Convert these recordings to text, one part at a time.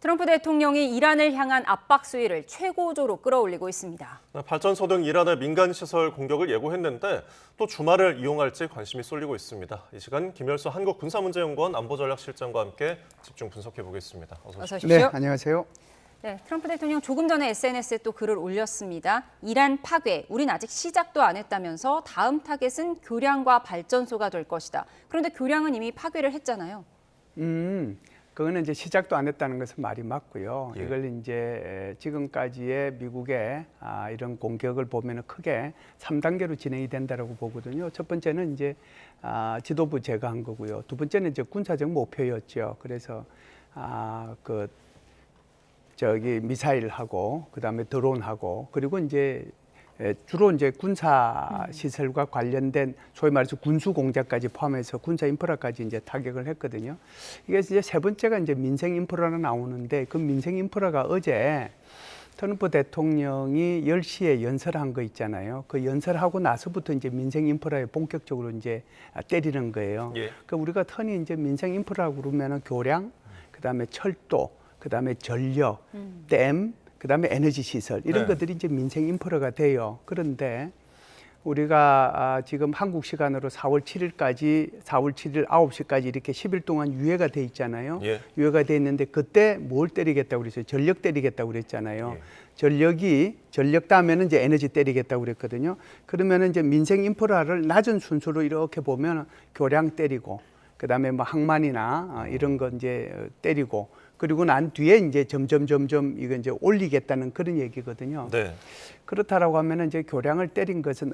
트럼프 대통령이 이란을 향한 압박 수위를 최고조로 끌어올리고 있습니다. 발전소 등 이란의 민간 시설 공격을 예고했는데 또 주말을 이용할지 관심이 쏠리고 있습니다. 이 시간 김열수 한국군사문제연구원 안보전략실장과 함께 집중 분석해 보겠습니다. 어서 오십시오. 네, 안녕하세요. 네, 트럼프 대통령 조금 전에 SNS에 또 글을 올렸습니다. 이란 파괴, 우린 아직 시작도 안 했다면서 다음 타겟은 교량과 발전소가 될 것이다. 그런데 교량은 이미 파괴를 했잖아요. 그거는 이제 시작도 안 했다는 것은 말이 맞고요. 예. 이걸 이제 지금까지의 미국의 이런 공격을 보면은 크게 3단계로 진행이 된다라고 보거든요. 첫 번째는 이제 지도부 제거한 거고요. 두 번째는 이제 군사적 목표였죠. 그래서 미사일하고 그다음에 드론하고 그리고 이제 주로 이제 군사 시설과 관련된 소위 말해서 군수 공작까지 포함해서 군사 인프라까지 이제 타격을 했거든요. 이게 이제 세 번째가 이제 민생 인프라로 나오는데 그 민생 인프라가 어제 트럼프 대통령이 10시에 연설한 거 있잖아요. 그 연설하고 나서부터 이제 민생 인프라에 본격적으로 이제 때리는 거예요. 예. 그 우리가 흔히 이제 민생 인프라고 그러면은 교량, 그다음에 철도, 그다음에 전력, 댐, 그다음에 에너지 시설 이런 것들이 이제 민생 인프라가 돼요. 그런데 우리가 지금 한국 시간으로 4월 7일 9시까지 이렇게 10일 동안 유예가 돼 있잖아요. 예. 유예가 돼 있는데 그때 뭘 때리겠다고 그랬어요? 전력 때리겠다고 그랬잖아요. 예. 전력 다음에는 이제 에너지 때리겠다고 그랬거든요. 그러면은 이제 민생 인프라를 낮은 순서로 이렇게 보면 교량 때리고 그다음에 뭐 항만이나 이런 거 이제 때리고 그리고 난 뒤에 이제 점점 이거 이제 올리겠다는 그런 얘기거든요. 네. 그렇다라고 하면은 이제 교량을 때린 것은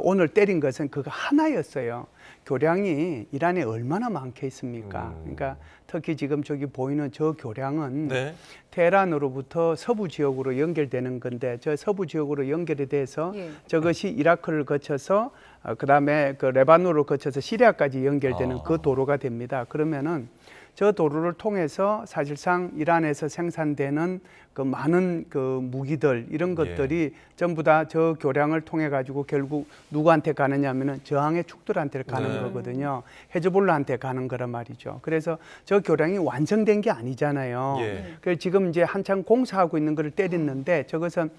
오늘 때린 것은 그거 하나였어요. 교량이 이란에 얼마나 많겠습니까? 그러니까 특히 지금 저기 보이는 저 교량은 네. 테헤란으로부터 서부 지역으로 연결되는 건데 저 서부 지역으로 연결이 돼서 저것이 이라크를 거쳐서 그다음에 그 레바논을 거쳐서 시리아까지 연결되는 그 도로가 됩니다. 그러면은 저 도로를 통해서 사실상 이란에서 생산되는 그 많은 그 무기들 이런 것들이 전부 다 저 교량을 통해 가지고 결국 누구한테 가느냐면은 저항의 축들한테 가는 거거든요. 헤즈볼라한테 가는 거란 말이죠. 그래서 저 교량이 완성된 게 아니잖아요. 그래서 지금 이제 한창 공사하고 있는 거를 때렸는데 저것은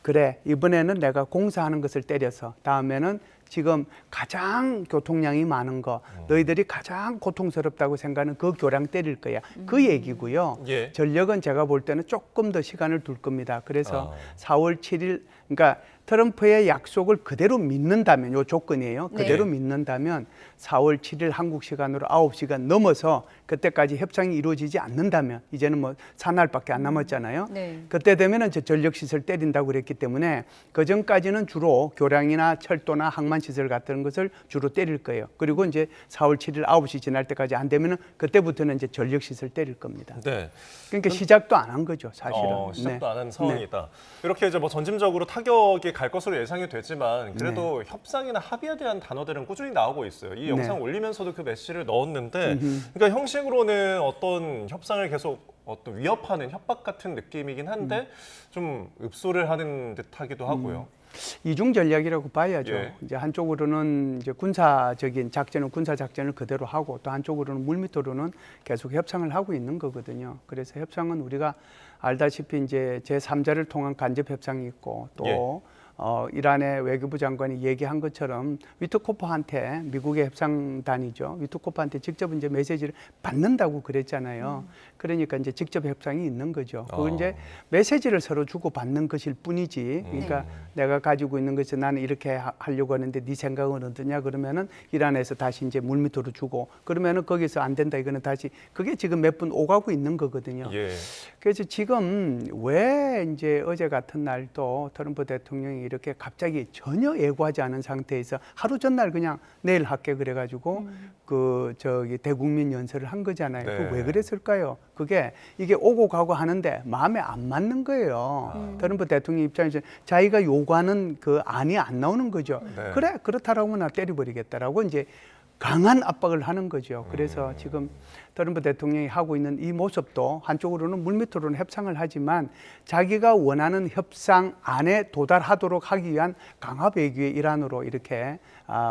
그래 이번에는 내가 공사하는 것을 때려서 다음에는 지금 가장 교통량이 많은 거 너희들이 가장 고통스럽다고 생각하는 그 교량 때릴 거야. 그 얘기고요. 예. 전력은 제가 볼 때는 조금 더 시간을 둘 겁니다. 그래서 4월 7일 그러니까 트럼프의 약속을 그대로 믿는다면 요 조건이에요. 그대로 믿는다면 4월 7일 한국 시간으로 9시간 넘어서 그때까지 협상이 이루어지지 않는다면 이제는 뭐 사날밖에 안 남았잖아요. 그때 되면은 저 전력 시설 때린다고 그랬기 때문에 그 전까지는 주로 교량이나 철도나 항만 시설 같은 것을 주로 때릴 거예요. 그리고 이제 4월 7일 9시 지날 때까지 안 되면은 그때부터는 이제 전력 시설 때릴 겁니다. 네. 그러니까 시작도 안 한 거죠, 사실은. 시작도 안 한 상황이다. 이렇게 이제 뭐 전심적으로 타격이 갈 것으로 예상이 되지만 그래도 협상이나 합의에 대한 단어들은 꾸준히 나오고 있어요. 이 영상 올리면서도 그 메시지를 넣었는데, 그러니까 형식으로는 어떤 협상을 계속 어떤 위협하는 협박 같은 느낌이긴 한데 좀 읍소를 하는 듯하기도 하고요. 이중 전략이라고 봐야죠. 예. 이제 한쪽으로는 이제 군사적인 작전은 군사 작전을 그대로 하고 또 한쪽으로는 물밑으로는 계속 협상을 하고 있는 거거든요. 그래서 협상은 우리가 알다시피 이제 제3자를 통한 간접 협상이 있고 또 이란의 외교부 장관이 얘기한 것처럼 위트코프한테 미국의 협상단이죠. 위트코프한테 직접 이제 메시지를 받는다고 그랬잖아요. 그러니까 이제 직접 협상이 있는 거죠. 그건 이제 메시지를 서로 주고 받는 것일 뿐이지. 그러니까 내가 가지고 있는 것이 나는 이렇게 하려고 하는데 네 생각은 어떠냐 그러면은 이란에서 다시 이제 물밑으로 주고 그러면은 거기서 안 된다 이거는 다시 그게 지금 몇 분 오가고 있는 거거든요. 그래서 지금 왜 이제 어제 같은 날도 트럼프 대통령이 이렇게 갑자기 전혀 예고하지 않은 상태에서 하루 전날 그냥 내일 할게 그래가지고 대국민 연설을 한 거잖아요. 그 왜 그랬을까요? 이게 오고 가고 하는데 마음에 안 맞는 거예요. 트럼프 대통령 입장에서 자기가 요구하는 그 안이 안 나오는 거죠. 그래 그렇다라고 하면 나 때려버리겠다라고 이제 강한 압박을 하는 거죠. 그래서 지금 트럼프 대통령이 하고 있는 이 모습도 한쪽으로는 물밑으로는 협상을 하지만 자기가 원하는 협상 안에 도달하도록 하기 위한 강화 배기의 일환으로 이렇게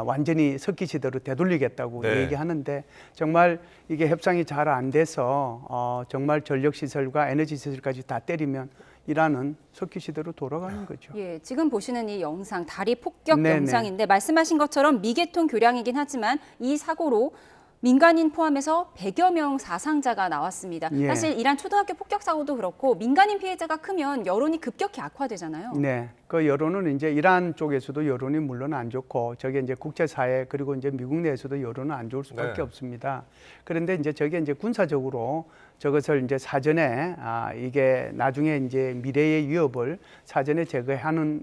완전히 석기시대로 되돌리겠다고 네. 얘기하는데 정말 이게 협상이 잘 안 돼서 정말 전력시설과 에너지시설까지 다 때리면 이란은 석기시대로 돌아가는 거죠. 예, 지금 보시는 이 영상, 다리 폭격 네네. 영상인데 말씀하신 것처럼 미개통 교량이긴 하지만 이 사고로 민간인 포함해서 100여 명 사상자가 나왔습니다. 예. 사실 이란 초등학교 폭격 사고도 그렇고 민간인 피해자가 크면 여론이 급격히 악화되잖아요. 네, 그 여론은 이제 이란 쪽에서도 여론이 물론 안 좋고 저게 이제 국제사회 그리고 이제 미국 내에서도 여론은 안 좋을 수밖에 네. 없습니다. 그런데 이제 저게 이제 군사적으로 저것을 이제 사전에 이게 나중에 이제 미래의 위협을 사전에 제거하는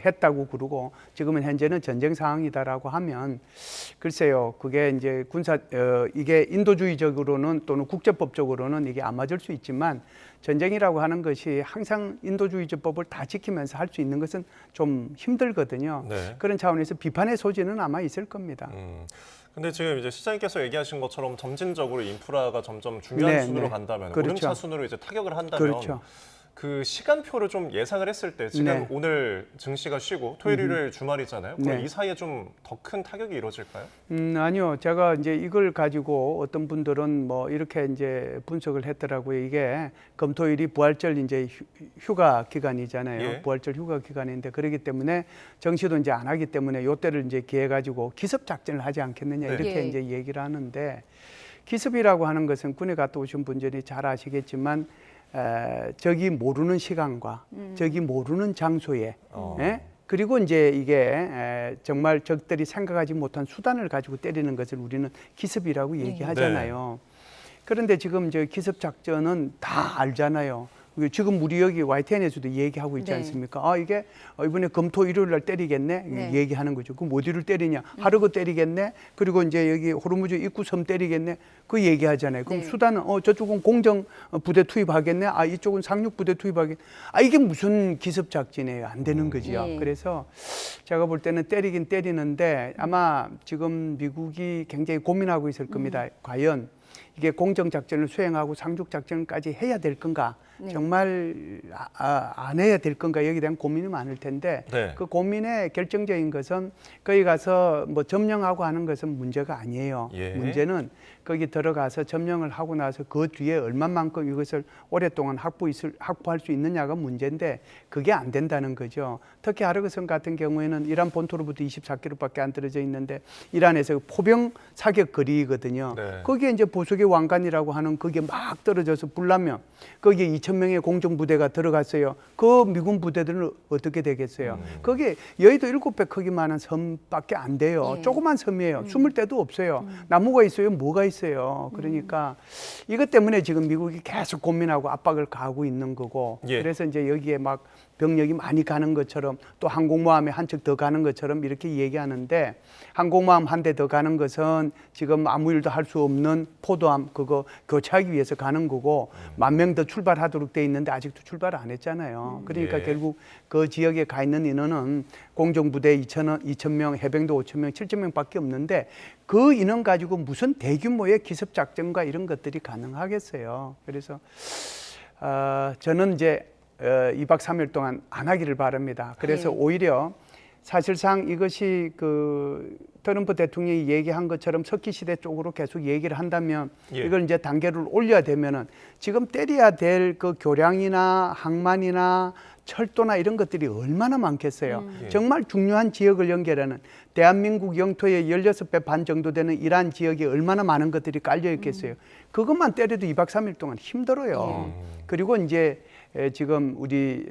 했다고 그러고 지금은 현재는 전쟁 상황이다라고 하면 글쎄요, 그게 이제 이게 인도주의적으로는 또는 국제법적으로는 이게 안 맞을 수 있지만 전쟁이라고 하는 것이 항상 인도주의적법을 다 지키면서 할 수 있는 것은 좀 힘들거든요. 네. 그런 차원에서 비판의 소지는 아마 있을 겁니다. 근데 지금 이제 시장님께서 얘기하신 것처럼 점진적으로 인프라가 점점 중요한 네, 순으로 네. 간다면 그렇죠. 오름차순으로 이제 타격을 한다면 그렇죠. 그 시간표를 좀 예상을 했을 때 지금 네. 오늘 증시가 쉬고 토요일 일요일 주말이잖아요. 그럼 네. 이 사이에 좀 더 큰 타격이 이루어질까요? 아니요. 제가 이제 이걸 가지고 어떤 분들은 뭐 이렇게 이제 분석을 했더라고요. 이게 금토일이 부활절 이제 휴가 기간이잖아요. 예. 부활절 휴가 기간인데 그렇기 때문에 정시도 이제 안 하기 때문에 요때를 이제 기해 가지고 기습 작전을 하지 않겠느냐 네. 이렇게 예. 이제 얘기를 하는데 기습이라고 하는 것은 군에 갔다 오신 분들이 잘 아시겠지만 저기 모르는 시간과 저기 모르는 장소에 예? 그리고 이제 이게 정말 적들이 생각하지 못한 수단을 가지고 때리는 것을 우리는 기습이라고 얘기하잖아요. 그런데 지금 저 기습 작전은 다 알잖아요. 지금 우리 여기 YTN에서도 얘기하고 있지 네. 않습니까? 이게 이번에 금토 일요일 날 때리겠네 네. 얘기하는 거죠. 그럼 어디를 때리냐? 하르고 때리겠네. 그리고 이제 여기 호르무즈 입구 섬 때리겠네. 그 얘기하잖아요. 그럼 네. 수단은 저쪽은 공정 부대 투입하겠네. 이쪽은 상륙 부대 투입하겠네. 이게 무슨 기습 작전이에요? 안 되는 거죠. 예. 그래서 제가 볼 때는 때리긴 때리는데 아마 지금 미국이 굉장히 고민하고 있을 겁니다. 과연 이게 공정 작전을 수행하고 상륙 작전까지 해야 될 건가? 네. 정말 안 해야 될 건가? 여기에 대한 고민이 많을 텐데 네. 그 고민의 결정적인 것은 거기 가서 뭐 점령하고 하는 것은 문제가 아니에요. 예. 문제는 거기 들어가서 점령을 하고 나서 그 뒤에 얼마만큼 이것을 오랫동안 확보할 수 있느냐가 문제인데 그게 안 된다는 거죠. 특히 하르그섬 같은 경우에는 이란 본토로부터 24km밖에 안 떨어져 있는데 이란에서 포병 사격 거리거든요. 네. 거기에 이제 보석의 왕관이라고 하는 그게 막 떨어져서 불나면 거기에 2,000명의 공정부대가 들어갔어요. 그 미군 부대들은 어떻게 되겠어요? 거기에 여의도 7배 크기만한 섬밖에 안 돼요. 예. 조그만 섬이에요. 숨을 데도 없어요. 나무가 있어요? 뭐가 있어요? 그러니까 이것 때문에 지금 미국이 계속 고민하고 압박을 가하고 있는 거고 예. 그래서 이제 여기에 막 병력이 많이 가는 것처럼 또 항공모함에 한 척 더 가는 것처럼 이렇게 얘기하는데 항공모함 한 대 더 가는 것은 지금 아무 일도 할 수 없는 포도함 그거 교체하기 위해서 가는 거고 10,000명 더 출발하도록 돼 있는데 아직도 출발 안 했잖아요. 그러니까 예. 결국 그 지역에 가 있는 인원은 공정부대 2,000명, 해병대 5,000명, 7,000명밖에 없는데 그 인원 가지고 무슨 대규모의 기습 작전과 이런 것들이 가능하겠어요. 그래서 저는 이제 2박 3일 동안 안 하기를 바랍니다. 그래서 예. 오히려 사실상 이것이 그 트럼프 대통령이 얘기한 것처럼 석기시대 쪽으로 계속 얘기를 한다면 예. 이걸 이제 단계를 올려야 되면은 지금 때려야 될 그 교량이나 항만이나 철도나 이런 것들이 얼마나 많겠어요. 예. 정말 중요한 지역을 연결하는 대한민국 영토의 16배 반 정도 되는 이란 지역에 얼마나 많은 것들이 깔려 있겠어요. 그것만 때려도 2박 3일 동안 힘들어요. 그리고 이제 지금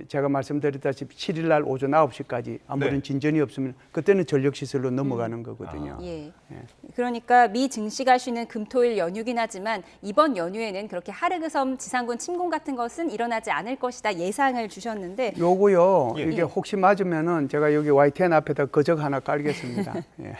제가 말씀드렸다시피 7일 날 오전 9시까지 아무런 네. 진전이 없으면 그때는 전력시설로 넘어가는 거거든요. 예. 그러니까 미 증시가 쉬는 금토일 연휴긴 하지만 이번 연휴에는 그렇게 하르그섬 지상군 침공 같은 것은 일어나지 않을 것이다 예상을 주셨는데 있는데 요거요. 예. 이게 혹시 맞으면은 제가 여기 YTN 앞에다 거적 하나 깔겠습니다. 예.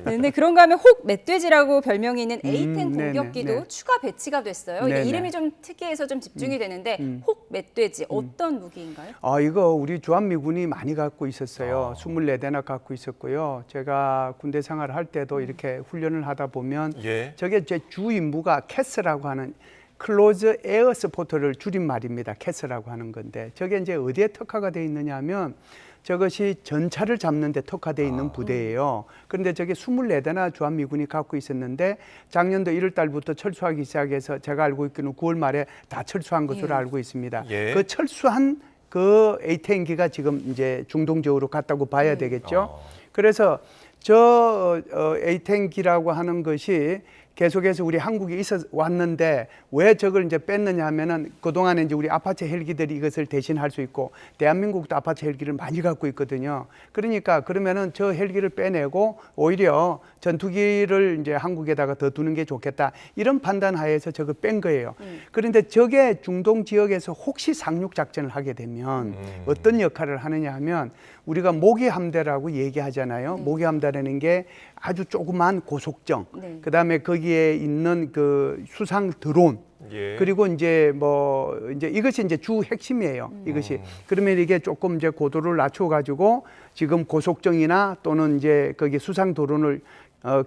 근데 그런가 하면 혹 멧돼지라고 별명이 있는 A10 네네, 공격기도 네. 추가 배치가 됐어요. 이게 네네. 이름이 좀 특이해서 좀 집중이 되는데 혹 멧돼지 어떤 무기인가요? 이거 우리 주한미군이 많이 갖고 있었어요. 아. 24대나 갖고 있었고요. 제가 군대 생활을 할 때도 이렇게 훈련을 하다 보면 예. 저게 제 주 임무가 캐스라고 하는 클로즈 에어 스포트를 줄임말입니다. 캐스라고 하는 건데 저게 이제 어디에 특화가 되어 있느냐 하면 저것이 전차를 잡는 데 특화되어 있는 부대예요. 그런데 저게 24대나 주한미군이 갖고 있었는데 작년도 1월 달부터 철수하기 시작해서 제가 알고 있기는 9월 말에 다 철수한 것으로 예. 알고 있습니다. 예. 그 철수한 그 A10기가 지금 이제 중동 지역으로 갔다고 봐야 되겠죠. 그래서 저 A10기라고 하는 것이 계속해서 우리 한국에 있어 왔는데 왜 저걸 이제 뺐느냐 하면은 그동안에 이제 우리 아파체 헬기들이 이것을 대신할 수 있고 대한민국도 아파체 헬기를 많이 갖고 있거든요. 그러니까 그러면은 저 헬기를 빼내고 오히려 전투기를 이제 한국에다가 더 두는 게 좋겠다. 이런 판단 하에서 저걸 뺀 거예요. 그런데 저게 중동 지역에서 혹시 상륙 작전을 하게 되면 어떤 역할을 하느냐 하면 우리가 모기 함대라고 얘기하잖아요. 모기 함대라는 게 아주 조그만 고속정, 네. 그다음에 거기에 있는 그 수상 드론, 예. 그리고 이제 뭐 이제 이것이 이제 주 핵심이에요. 이것이 그러면 이게 조금 이제 고도를 낮춰 가지고 지금 고속정이나 또는 이제 거기 수상 드론을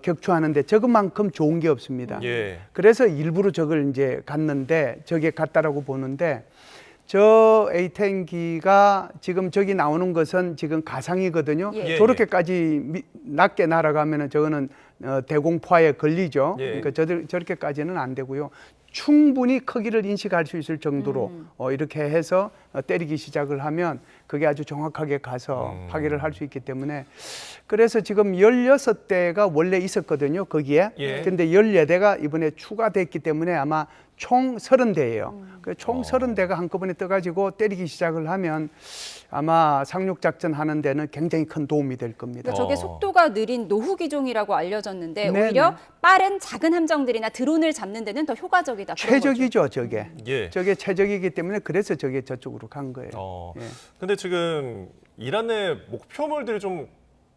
격추하는데 저것만큼 좋은 게 없습니다. 예. 그래서 일부러 저걸 이제 갔는데 저게 갔다라고 보는데 저 A10기가 지금 저기 나오는 것은 지금 가상이거든요. 예. 저렇게까지 낮게 날아가면은 저거는 대공포화에 걸리죠. 예. 그러니까 저렇게까지는 안 되고요. 충분히 크기를 인식할 수 있을 정도로 이렇게 해서 때리기 시작을 하면 그게 아주 정확하게 가서 파괴를 할 수 있기 때문에 그래서 지금 16대가 원래 있었거든요. 거기에. 예. 근데 14대가 이번에 추가됐기 때문에 아마 총 30대예요. 총 30대가 한꺼번에 떠가지고 때리기 시작을 하면 아마 상륙작전 하는 데는 굉장히 큰 도움이 될 겁니다. 그러니까 저게 속도가 느린 노후기종이라고 알려졌는데 네, 오히려 네. 빠른 작은 함정들이나 드론을 잡는 데는 더 효과적이다. 그런 거죠. 최적이죠, 저게. 예. 저게 최적이기 때문에 그래서 저게 저쪽으로 간 거예요. 예. 근데 지금 이란의 목표물들이 좀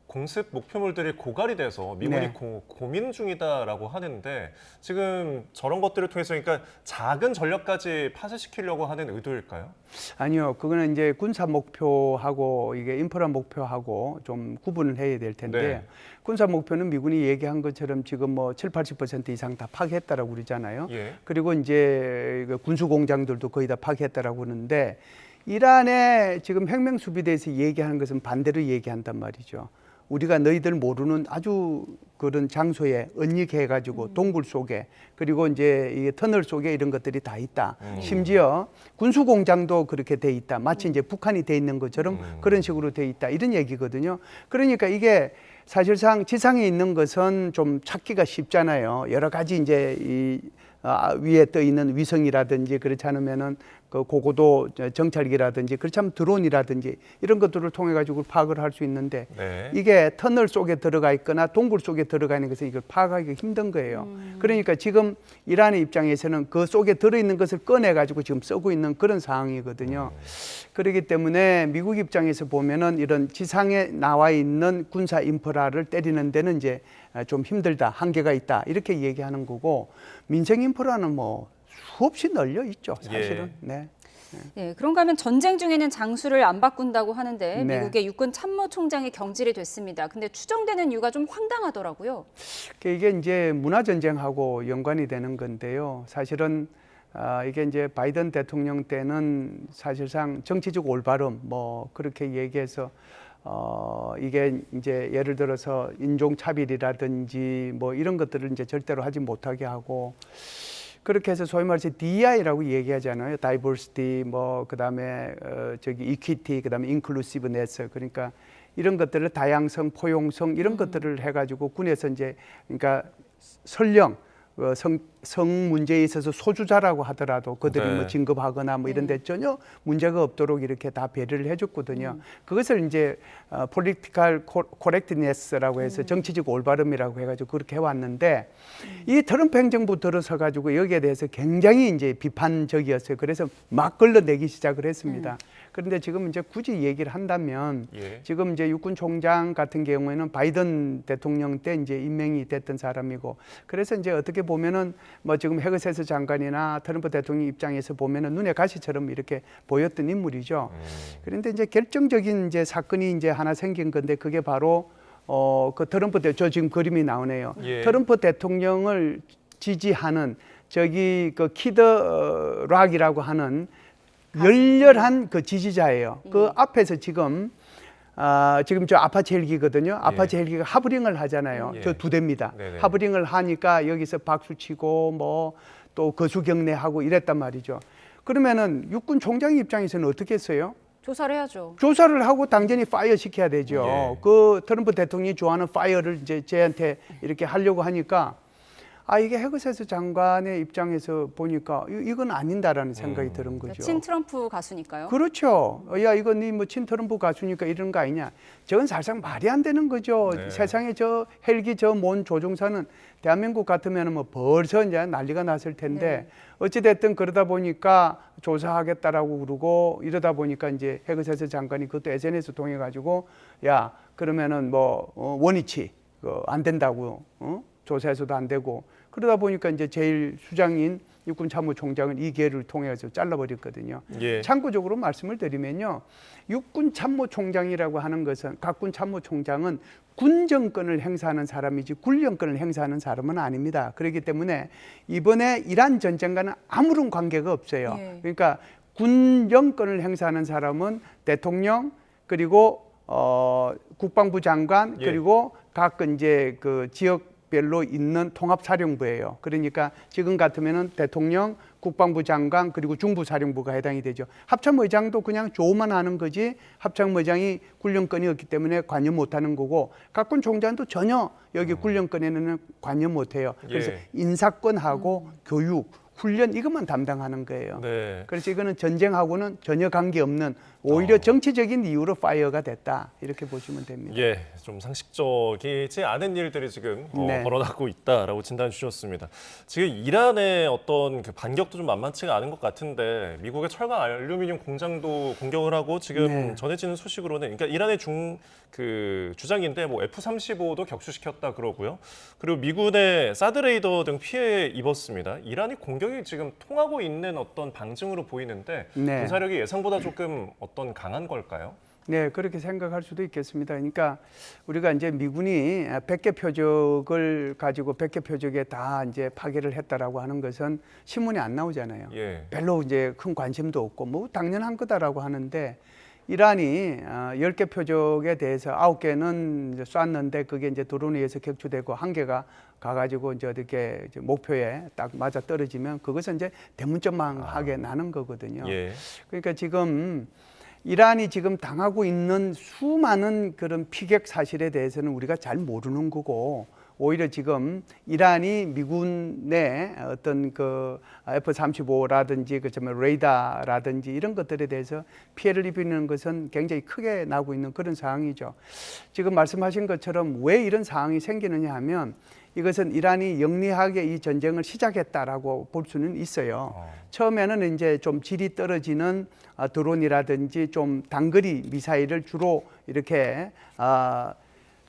공습 목표물들이 고갈이 돼서 미군이 네. 고민 중이다라고 하는데 지금 저런 것들을 통해서 그러니까 작은 전력까지 파쇄시키려고 하는 의도일까요? 아니요, 그거는 이제 군사 목표하고 이게 인프라 목표하고 좀 구분을 해야 될 텐데 네. 군사 목표는 미군이 얘기한 것처럼 지금 뭐 70-80% 이상 다 파괴했다라고 그러잖아요. 예. 그리고 이제 그 군수 공장들도 거의 다 파괴했다라고 그러는데 이란의 지금 혁명 수비대에서 얘기하는 것은 반대로 얘기한단 말이죠. 우리가 너희들 모르는 아주 그런 장소에 은닉해가지고 동굴 속에 그리고 이제 이 터널 속에 이런 것들이 다 있다. 심지어 군수 공장도 그렇게 돼 있다. 마치 이제 북한이 돼 있는 것처럼 그런 식으로 돼 있다. 이런 얘기거든요. 그러니까 이게 사실상 지상에 있는 것은 좀 찾기가 쉽잖아요. 여러 가지 이제 이 위에 떠 있는 위성이라든지 그렇지 않으면은 그 고고도 정찰기라든지 그렇지 않으면 드론이라든지 이런 것들을 통해 가지고 파악을 할 수 있는데 네. 이게 터널 속에 들어가 있거나 동굴 속에 들어가 있는 것은 이걸 파악하기가 힘든 거예요. 그러니까 지금 이란의 입장에서는 그 속에 들어있는 것을 꺼내 가지고 지금 쓰고 있는 그런 상황이거든요. 그렇기 때문에 미국 입장에서 보면은 이런 지상에 나와 있는 군사 인프라를 때리는 데는 이제 좀 힘들다, 한계가 있다 이렇게 얘기하는 거고 민생 인프라는 뭐 수없이 널려 있죠, 사실은. 예. 네. 네, 그런가 하면 전쟁 중에는 장수를 안 바꾼다고 하는데 네. 미국의 육군 참모총장이 경질이 됐습니다. 근데 추정되는 이유가 좀 황당하더라고요. 이게 이제 문화 전쟁하고 연관이 되는 건데요. 사실은 이게 이제 바이든 대통령 때는 사실상 정치적 올바름 뭐 그렇게 얘기해서 이게 이제 예를 들어서 인종차별이라든지 뭐 이런 것들을 이제 절대로 하지 못하게 하고 그렇게 해서 소위 말해서 DEI라고 얘기하잖아요. Diversity, 뭐 그다음에 저기 Equity, 그다음에 Inclusiveness. 그러니까 이런 것들을 다양성, 포용성 이런 것들을 해가지고 군에서 이제 그러니까 설령 성 문제에 있어서 소주자라고 하더라도 그들이 네. 뭐 진급하거나 뭐 이런 데 전혀 문제가 없도록 이렇게 다 배려를 해줬거든요. 그것을 이제 political correctness라고 해서 정치적 올바름이라고 해가지고 그렇게 해왔는데 이 트럼프 행정부 들어서 가지고 여기에 대해서 굉장히 이제 비판적이었어요. 그래서 막 걸러내기 시작을 했습니다. 그런데 지금 이제 굳이 얘기를 한다면 예. 지금 이제 육군 총장 같은 경우에는 바이든 대통령 때 이제 임명이 됐던 사람이고 그래서 이제 어떻게 보면은 뭐 지금 헤그세스 장관이나 트럼프 대통령 입장에서 보면은 눈에 가시처럼 이렇게 보였던 인물이죠. 그런데 이제 결정적인 이제 사건이 이제 하나 생긴 건데 그게 바로 그 트럼프 저 지금 그림이 나오네요. 예. 트럼프 대통령을 지지하는 저기 그 키드 락이라고 하는 열렬한 그 지지자예요. 그 앞에서 지금 지금 저 아파치 헬기거든요. 아파치 헬기가 하브링을 하잖아요. 예. 저 두 대입니다. 네네. 하브링을 하니까 여기서 박수 치고 뭐 또 거수경례하고 이랬단 말이죠. 그러면은 육군 총장 입장에서는 어떻게 했어요? 조사를 해야죠. 조사를 하고 당연히 파이어 시켜야 되죠. 예. 그 트럼프 대통령이 좋아하는 파이어를 이제 쟤한테 이렇게 하려고 하니까 이게 헤그세스 장관의 입장에서 보니까 이건 아닌다라는 생각이 드는 거죠. 친 트럼프 가수니까요. 그렇죠. 야, 이건 네 뭐 친트럼프 가수니까 이런 거 아니냐. 저건 사실상 말이 안 되는 거죠. 네. 세상에 저 헬기 저 몬 조종사는 대한민국 같으면 뭐 벌써 이제 난리가 났을 텐데 어찌 됐든 그러다 보니까 조사하겠다라고 그러고 이러다 보니까 이제 헤그세스 장관이 그것도 SNS 통해 가지고 야, 그러면은 뭐 원위치 안 된다고 조사해서도 안 되고 그러다 보니까 이제 제일 수장인 육군 참모총장은 이 기회를 통해서 잘라버렸거든요. 예. 참고적으로 말씀을 드리면요, 육군 참모총장이라고 하는 것은 각군 참모총장은 군 정권을 행사하는 사람이지 군령권을 행사하는 사람은 아닙니다. 그렇기 때문에 이번에 이란 전쟁과는 아무런 관계가 없어요. 예. 그러니까 군 정권을 행사하는 사람은 대통령 그리고 국방부 장관 예. 그리고 각 이제 그 지역별로 있는 통합사령부예요. 그러니까 지금 같으면은 대통령, 국방부 장관 그리고 중부사령부가 해당이 되죠. 합참의장도 그냥 조만 하는 거지 합참의장이 군령권이 없기 때문에 관여 못하는 거고 각군 총장도 전혀 여기 군령권에는 관여 못해요. 그래서 예. 인사권하고 교육, 훈련 이것만 담당하는 거예요. 네. 그래서 이거는 전쟁하고는 전혀 관계없는 오히려 정치적인 이유로 파이어가 됐다 이렇게 보시면 됩니다. 예, 좀 상식적이지 않은 일들이 지금 네. 벌어나고 있다라고 진단 주셨습니다. 지금 이란의 어떤 그 반격도 좀 만만치가 않은 것 같은데 미국의 철강 알루미늄 공장도 공격을 하고 지금 네. 전해지는 소식으로는 그러니까 이란의 주장인데 뭐 F-35도 격추시켰다 그러고요. 그리고 미군의 사드 레이더 등 피해 입었습니다. 이란이 공격이 지금 통하고 있는 어떤 방증으로 보이는데 네. 군사력이 예상보다 조금 어떤 강한 걸까요? 네, 그렇게 생각할 수도 있겠습니다. 그러니까 우리가 이제 미군이 100개 표적을 가지고 100개 표적에 다 이제 파괴를 했다라고 하는 것은 신문에 안 나오잖아요. 예. 별로 이제 큰 관심도 없고 뭐 당연한 거다라고 하는데 이란이 10개 표적에 대해서 9개는 이제 쐈는데 그게 이제 드론에 의해서 격추되고 1개가 가가지고 이제 어떻게 이제 목표에 딱 맞아 떨어지면 그것은 이제 대문짝망하게 나는 거거든요. 예. 그러니까 지금 이란이 지금 당하고 있는 수많은 그런 피격 사실에 대해서는 우리가 잘 모르는 거고 오히려 지금 이란이 미군의 어떤 그 F-35라든지 그 레이더라든지 이런 것들에 대해서 피해를 입히는 것은 굉장히 크게 나고 있는 그런 상황이죠. 지금 말씀하신 것처럼 왜 이런 상황이 생기느냐 하면 이것은 이란이 영리하게 이 전쟁을 시작했다라고 볼 수는 있어요. 처음에는 이제 좀 질이 떨어지는 드론이라든지 좀 단거리 미사일을 주로 이렇게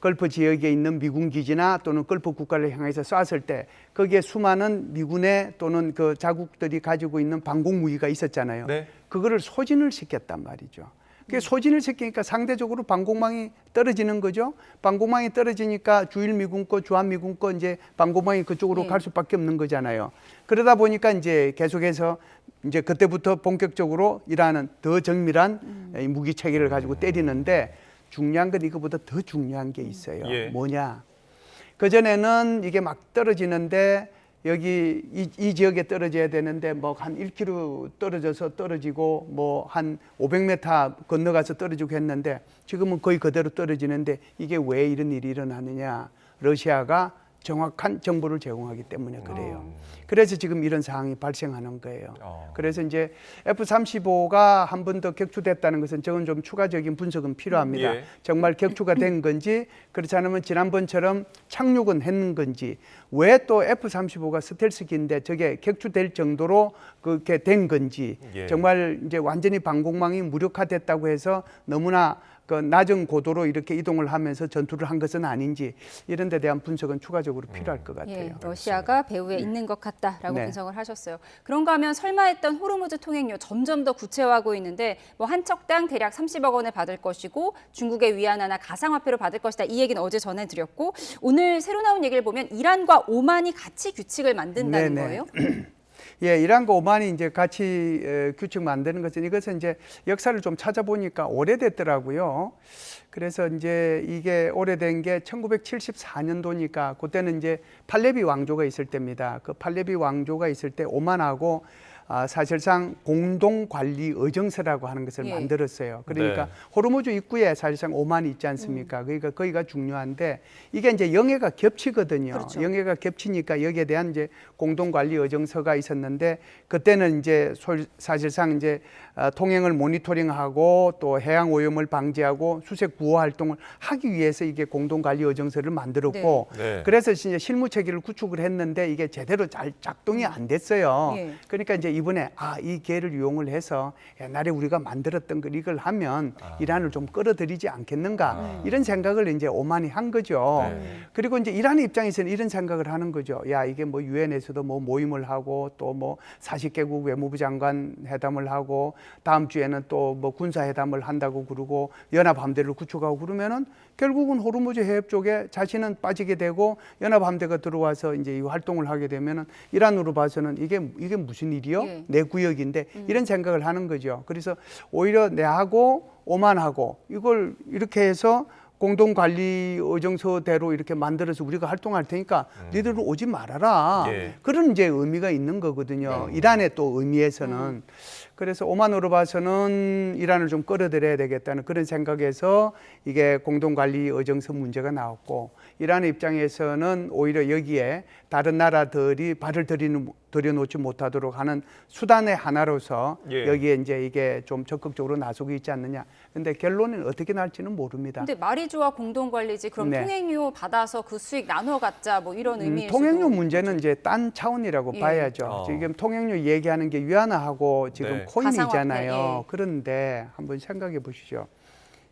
걸프 지역에 있는 미군 기지나 또는 걸프 국가를 향해서 쐈을 때 거기에 수많은 미군의 또는 그 자국들이 가지고 있는 방공 무기가 있었잖아요. 네. 그거를 소진을 시켰단 말이죠. 그게 소진을 시키니까 상대적으로 방공망이 떨어지는 거죠. 방공망이 떨어지니까 주일 미군 거, 주한 미군 거 이제 방공망이 그쪽으로 갈 수밖에 없는 거잖아요. 그러다 보니까 이제 계속해서 이제 그때부터 본격적으로 이란은 더 정밀한 무기 체계를 가지고 때리는데 중요한 건 이거보다 더 중요한 게 있어요. 예. 뭐냐? 그전에는 이게 막 떨어지는데 여기 이 지역에 떨어져야 되는데 뭐 한 1km 떨어져서 떨어지고 뭐 한 500m 건너가서 떨어지고 했는데 지금은 거의 그대로 떨어지는데 이게 왜 이런 일이 일어나느냐? 러시아가 정확한 정보를 제공하기 때문에 그래요. 그래서 지금 이런 상황이 발생하는 거예요. 그래서 이제 F-35가 한 번 더 격추됐다는 것은 저건 좀 추가적인 분석은 필요합니다. 예. 정말 격추가 된 건지 그렇지 않으면 지난번처럼 착륙은 했는 건지 왜 또 F-35가 스텔스기인데 저게 격추될 정도로 그렇게 된 건지 예. 정말 이제 완전히 방공망이 무력화됐다고 해서 너무나 그 낮은 고도로 이렇게 이동을 하면서 전투를 한 것은 아닌지 이런 데 대한 분석은 추가적으로 필요할 것 같아요. 예, 러시아가 배후에 있는 것 같다라고 네. 분석을 하셨어요. 그런가 하면 설마 했던 호르무즈 통행료 점점 더 구체화하고 있는데 뭐 한 척당 대략 30억 원을 받을 것이고 중국의 위안화나 가상화폐로 받을 것이다. 이 얘기는 어제 전해드렸고 오늘 새로 나온 얘기를 보면 이란과 오만이 같이 규칙을 만든다는 네네. 거예요? 예, 이란과 오만이 이제 같이 규칙 만드는 것은 이것은 이제 역사를 좀 찾아보니까 오래됐더라고요. 그래서 이제 이게 오래된 게 1974년도니까 그때는 이제 팔레비 왕조가 있을 때입니다. 그 팔레비 왕조가 있을 때 오만하고 사실상 공동관리 의정서라고 하는 것을 예. 만들었어요. 그러니까 네. 호르무즈 입구에 사실상 오만이 있지 않습니까? 그러니까 거기가 중요한데 이게 이제 영해가 겹치거든요. 그렇죠. 영해가 겹치니까 여기에 대한 이제 공동관리 의정서가 있었는데 그때는 이제 사실상 이제 통행을 모니터링하고 또 해양 오염을 방지하고 수색 구호 활동을 하기 위해서 이게 공동관리 의정서를 만들었고 네. 그래서 이제 실무 체계를 구축을 했는데 이게 제대로 잘 작동이 안 됐어요. 예. 그러니까 이제 이번에 이 기회를 이용을 해서 옛날에 우리가 만들었던 이걸 하면 이란을 좀 끌어들이지 않겠는가 이런 생각을 이제 오만이 한 거죠. 네. 그리고 이제 이란의 입장에서는 이런 생각을 하는 거죠. 야, 이게 뭐 유엔에서도 뭐 모임을 하고 또 뭐 40개국 외무부 장관 회담을 하고 다음 주에는 또 뭐 군사 회담을 한다고 그러고 연합 함대를 구축하고 그러면은 결국은 호르무즈 해협 쪽에 자신은 빠지게 되고 연합 함대가 들어와서 이제 이 활동을 하게 되면은 이란으로 봐서는 이게 무슨 일이요? 예. 내 구역인데 이런 생각을 하는 거죠. 그래서 오히려 내하고 오만하고 이걸 이렇게 해서 공동관리 의정서대로 이렇게 만들어서 우리가 활동할 테니까 니들은 오지 말아라. 예. 그런 이제 의미가 있는 거거든요. 이란의 또 의미에서는. 그래서 오만으로 봐서는 이란을 좀 끌어들여야 되겠다는 그런 생각에서 이게 공동관리 의정서 문제가 나왔고 이란의 입장에서는 오히려 여기에 다른 나라들이 발을 들여놓지 못하도록 하는 수단의 하나로서 예. 여기에 이제 이게 좀 적극적으로 나서고 있지 않느냐. 근데 결론은 어떻게 날지는 모릅니다. 근데 말이 좋아 공동관리지 그럼 네. 통행료 받아서 그 수익 나눠 갖자 뭐 이런 의미일 통행료 수도 문제는 이제 딴 차원이라고 예. 봐야죠. 지금 통행료 얘기하는 게 위안화하고 지금 네. 코인이잖아요. 가상화폐, 예. 그런데 한번 생각해 보시죠.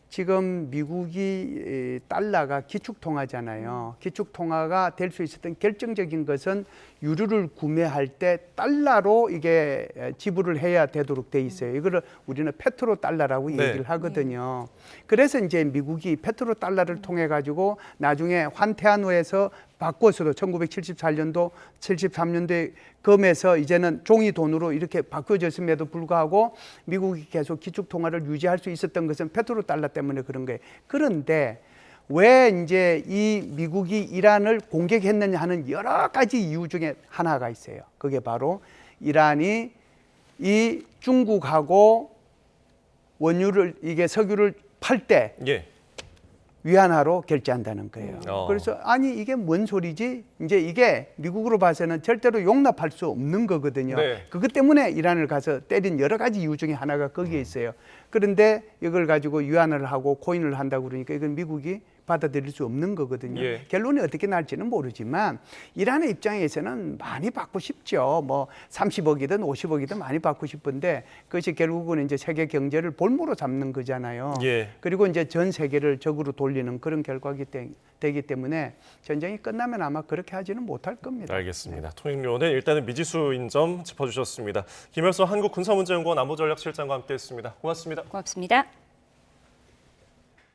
지금 미국이 달러가 기축통화잖아요. 기축통화가 될 수 있었던 결정적인 것은 유류를 구매할 때 달러로 이게 지불을 해야 되도록 돼 있어요. 이거를 우리는 페트로 달러라고 네. 얘기를 하거든요. 그래서 이제 미국이 페트로 달러를 통해 가지고 나중에 환태한후에서 바꿔서도 1974년도, 73년도에 검에서 이제는 종이 돈으로 이렇게 바꿔졌음에도 불구하고 미국이 계속 기축통화를 유지할 수 있었던 것은 페트로 달러 때문에 그런 거예요. 그런데 왜 이제 이 미국이 이란을 공격했느냐 하는 여러 가지 이유 중에 하나가 있어요. 그게 바로 이란이 이 중국하고 원유를 이게 석유를 팔 때 예. 위안화로 결제한다는 거예요. 어. 그래서 아니 이게 뭔 소리지? 이제 이게 미국으로 봐서는 절대로 용납할 수 없는 거거든요. 네. 그것 때문에 이란을 가서 때린 여러 가지 이유 중에 하나가 거기에 있어요. 그런데 이걸 가지고 위안화를 하고 코인을 한다고 그러니까 이건 미국이 받아들일 수 없는 거거든요. 예. 결론이 어떻게 날지는 모르지만 이란의 입장에서는 많이 받고 싶죠. 뭐 30억이든 50억이든 많이 받고 싶은데 그것이 결국은 이제 세계 경제를 볼모로 잡는 거잖아요. 예. 그리고 이제 전 세계를 적으로 돌리는 그런 결과가 되기 때문에 전쟁이 끝나면 아마 그렇게 하지는 못할 겁니다. 알겠습니다. 통행료는 일단은 미지수인 점 짚어주셨습니다. 김열서 한국군사문제연구원 안보전략실장과 함께했습니다. 고맙습니다. 고맙습니다.